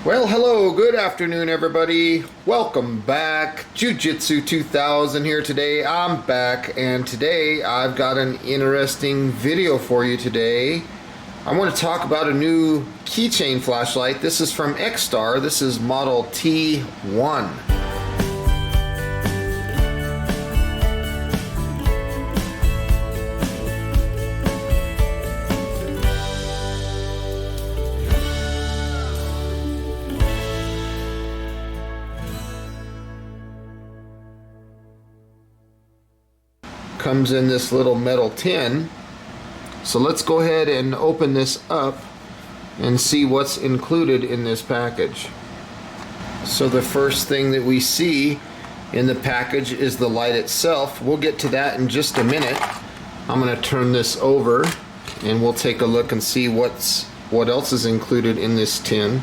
Well, hello, good afternoon everybody. Welcome back. Jiu-Jitsu 2000 here today. I'm back and today I've got an interesting video for you today. I want to talk about a new keychain flashlight. This is from XTAR. This is model T1. Comes in this little metal tin. So let's go ahead and open this up and see what's included in this package. So the first thing that we see in the package is the light itself. We'll get to that in just a minute. I'm going to turn this over and we'll take a look and see what else is included in this tin.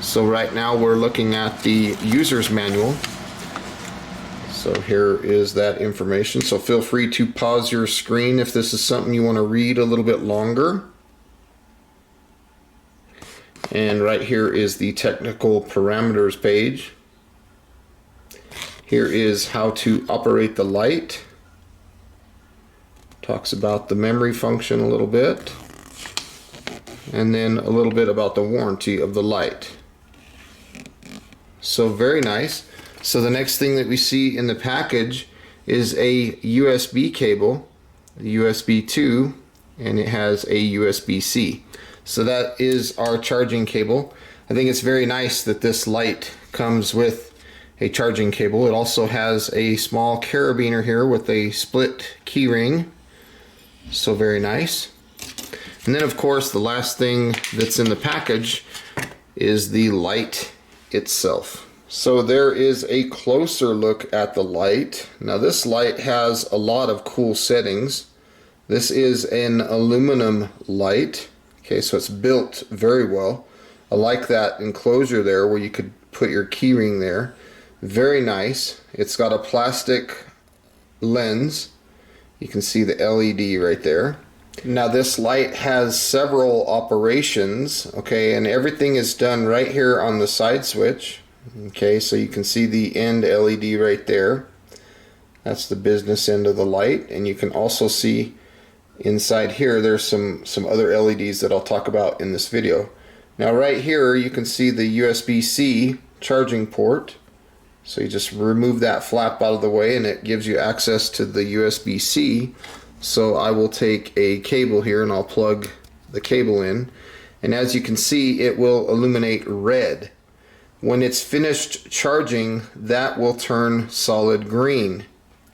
So right now we're looking at the user's manual. So here is that information. So feel free to pause your screen if this is something you want to read a little bit longer. And right here is the technical parameters page. Here is how to operate the light. Talks about the memory function a little bit. And then a little bit about the warranty of the light. So very nice. So the next thing that we see in the package is a USB cable, USB 2, and it has a USB-C. So that is our charging cable. I think it's very nice that this light comes with a charging cable. It also has a small carabiner here with a split key ring. So very nice. And then of course the last thing that's in the package is the light itself. So there is a closer look at the light. Now this light has a lot of cool settings. This is an aluminum light. Okay, so it's built very well. I like that enclosure there where you could put your keyring there. Very nice. It's got a plastic lens. You can see the LED right there. Now this light has several operations, okay, and everything is done right here on the side switch. Okay, so you can see the end LED right there. That's the business end of the light, and you can also see inside here there's some other LEDs that I'll talk about in this video. Now right here you can see the USB-C charging port. So you just remove that flap out of the way and it gives you access to the USB-C. So I will take a cable here and I'll plug the cable in, and as you can see it will illuminate red. When it's finished charging, that will turn solid green.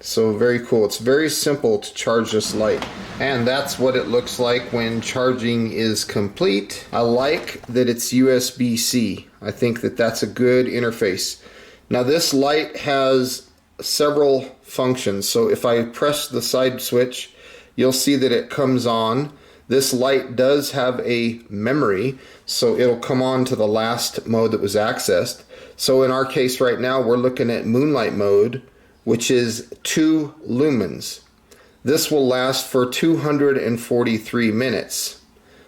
So very cool. It's very simple to charge this light. And that's what it looks like when charging is complete. I like that it's USB-C. I think that that's a good interface. Now this light has several functions. So if I press the side switch, you'll see that it comes on. This light does have a memory, so it'll come on to the last mode that was accessed. So in our case right now, we're looking at moonlight mode, which is 2 lumens. This will last for 243 minutes.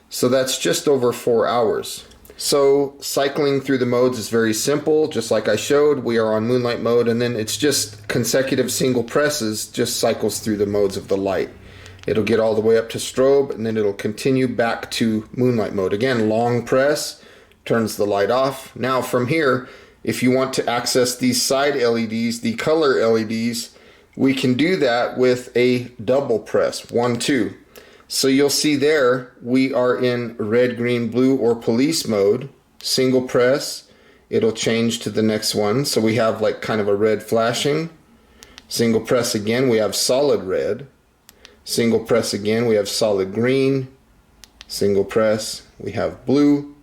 So that's just over 4 hours. So cycling through the modes is very simple. Just like I showed, we are on moonlight mode, and then it's just consecutive single presses just cycles through the modes of the light. It'll get all the way up to strobe, and then it'll continue back to moonlight mode. Again, long press turns the light off. Now from here, if you want to access these side LEDs, the color LEDs, we can do that with a double press, 1, 2. So you'll see there, we are in red, green, blue, or police mode. Single press, it'll change to the next one. So we have like kind of a red flashing. Single press again, we have solid red. Single press again, we have solid green. Single press, we have blue.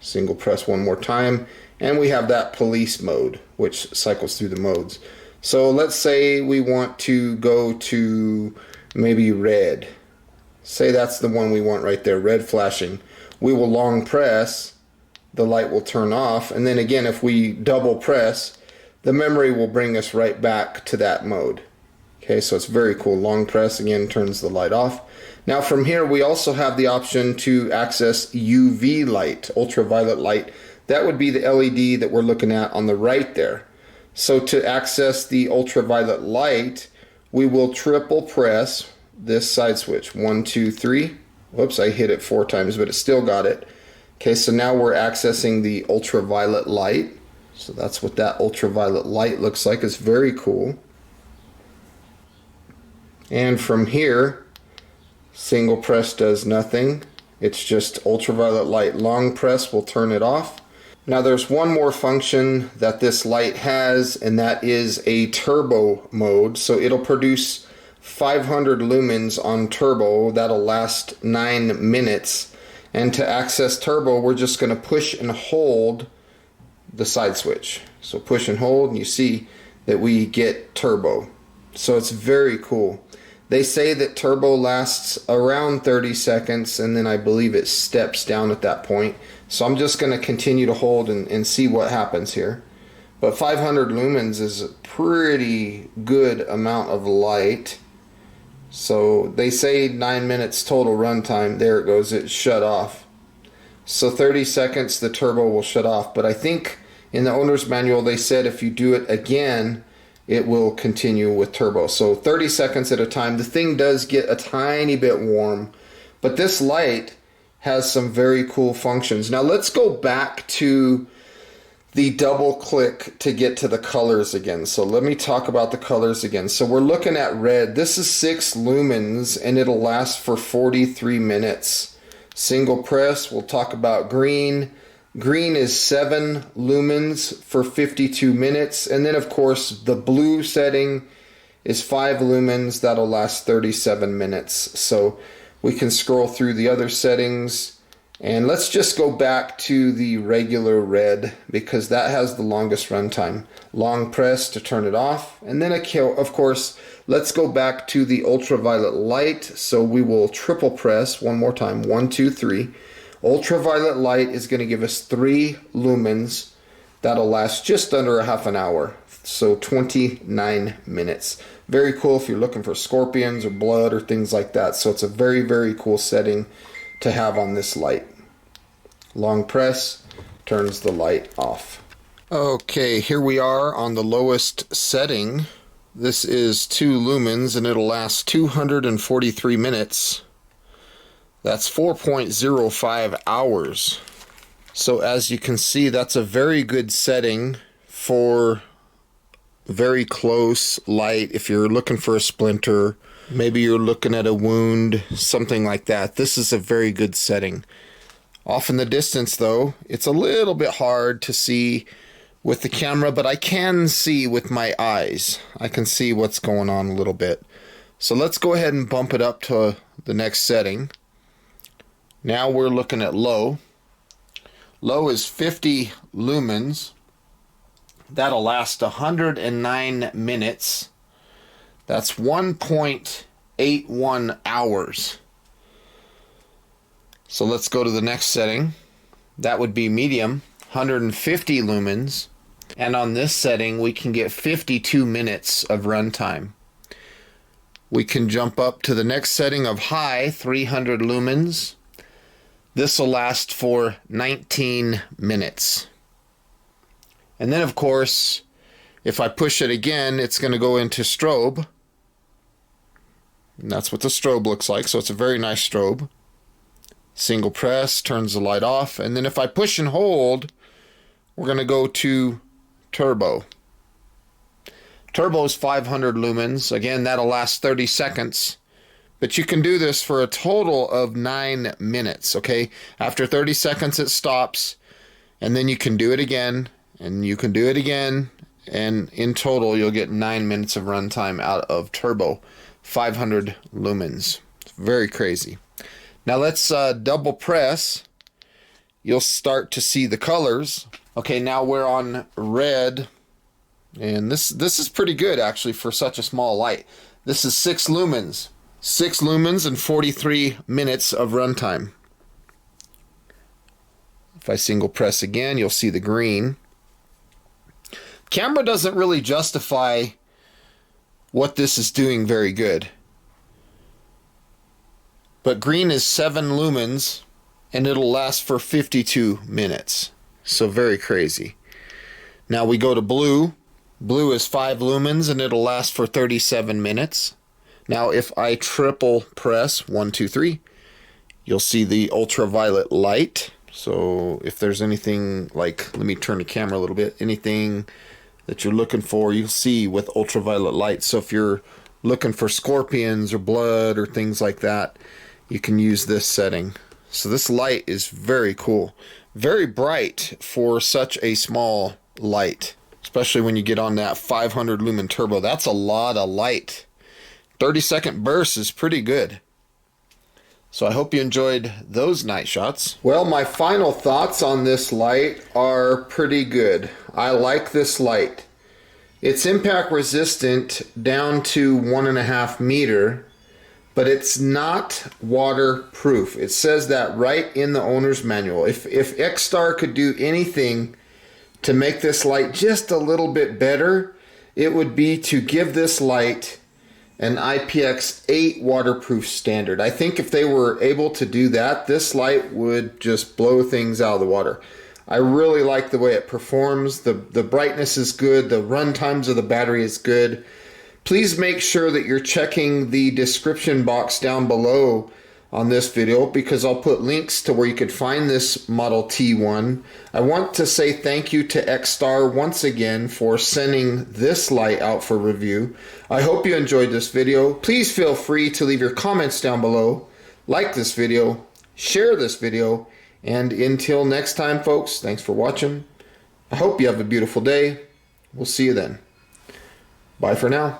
Single press one more time, and we have that police mode, which cycles through the modes. So let's say we want to go to maybe red. Say that's the one we want right there, red flashing. We will long press, the light will turn off, and then again if we double press, the memory will bring us right back to that mode. Okay, so it's very cool. Long press again turns the light off. Now from here we also have the option to access UV light, ultraviolet light. That would be the LED that we're looking at on the right there. So to access the ultraviolet light, we will triple press this side switch. 1, 2, 3. Whoops, I hit it 4 times, but it still got it. Okay, so now we're accessing the ultraviolet light. So that's what that ultraviolet light looks like. It's very cool. And from here, single press does nothing. It's just ultraviolet light. Long press will turn it off. Now there's one more function that this light has, and that is a turbo mode. So it'll produce 500 lumens on turbo. That'll last 9 minutes. And to access turbo, we're just going to push and hold the side switch. So push and hold, and you see that we get turbo. So it's very cool. They say that turbo lasts around 30 seconds, and then I believe it steps down at that point. So I'm just going to continue to hold and see what happens here. But 500 lumens is a pretty good amount of light. So they say 9 minutes total runtime. There it goes, it shut off. So 30 seconds the turbo will shut off. But I think in the owner's manual they said if you do it again, it will continue with turbo. So 30 seconds at a time. The thing does get a tiny bit warm, but this light has some very cool functions. Now let's go back to the double click to get to the colors again. So let me talk about the colors again. So we're looking at red. This is 6 lumens and it'll last for 43 minutes. Single press, we'll talk about green. Green is 7 lumens for 52 minutes. And then of course the blue setting is 5 lumens. That'll last 37 minutes. So we can scroll through the other settings. And let's just go back to the regular red because that has the longest runtime. Long press to turn it off. And then of course, let's go back to the ultraviolet light. So we will triple press one more time. 1, 2, 3. Ultraviolet light is going to give us 3 lumens. That'll last just under a half an hour. So 29 minutes. Very cool if you're looking for scorpions or blood or things like that. So it's a very, very cool setting to have on this light. Long press turns the light off. Okay, here we are on the lowest setting. This is 2 lumens and it'll last 243 minutes. That's 4.05 hours. So as you can see, that's a very good setting for very close light. If you're looking for a splinter, maybe you're looking at a wound, something like that. This is a very good setting. Off in the distance though, it's a little bit hard to see with the camera, but I can see with my eyes. I can see what's going on a little bit. So let's go ahead and bump it up to the next setting. Now we're looking at low. Low is 50 lumens. That'll last 109 minutes. That's 1.81 hours. So let's go to the next setting. That would be medium, 150 lumens. And on this setting, we can get 52 minutes of runtime. We can jump up to the next setting of high, 300 lumens. This will last for 19 minutes. And then of course, if I push it again, it's going to go into strobe. And that's what the strobe looks like. So it's a very nice strobe. Single press turns the light off. And then if I push and hold, we're going to go to turbo. Turbo is 500 lumens. Again, that'll last 30 seconds. But you can do this for a total of 9 minutes, okay? After 30 seconds, it stops. And then you can do it again. And you can do it again. And in total, you'll get 9 minutes of runtime out of turbo. 500 lumens. It's very crazy. Now let's double press. You'll start to see the colors. Okay, now we're on red. And this is pretty good, actually, for such a small light. This is 6 lumens. 6 lumens and 43 minutes of runtime. If I single press again, you'll see the green. Camera doesn't really justify what this is doing very good. But green is 7 lumens and it'll last for 52 minutes. So very crazy. Now we go to blue. Blue is 5 lumens and it'll last for 37 minutes. Now if I triple press 1, 2, 3, you'll see the ultraviolet light. So if there's anything like, let me turn the camera a little bit, anything that you're looking for, you'll see with ultraviolet light. So if you're looking for scorpions or blood or things like that, you can use this setting. So this light is very cool. Very bright for such a small light, especially when you get on that 500 lumen turbo. That's a lot of light. 30-second burst is pretty good. So I hope you enjoyed those night shots. Well, my final thoughts on this light are pretty good. I like this light. It's impact resistant down to 1.5 meter, but it's not waterproof. It says that right in the owner's manual. If XTAR could do anything to make this light just a little bit better, it would be to give this light an IPX8 waterproof standard. I think if they were able to do that, this light would just blow things out of the water. I really like the way it performs. The brightness is good. The run times of the battery is good. Please make sure that you're checking the description box down below on this video, because I'll put links to where you could find this Model T1. I want to say thank you to XTAR once again for sending this light out for review. I hope you enjoyed this video. Please feel free to leave your comments down below, like this video, share this video, and until next time, folks, thanks for watching. I hope you have a beautiful day. We'll see you then. Bye for now.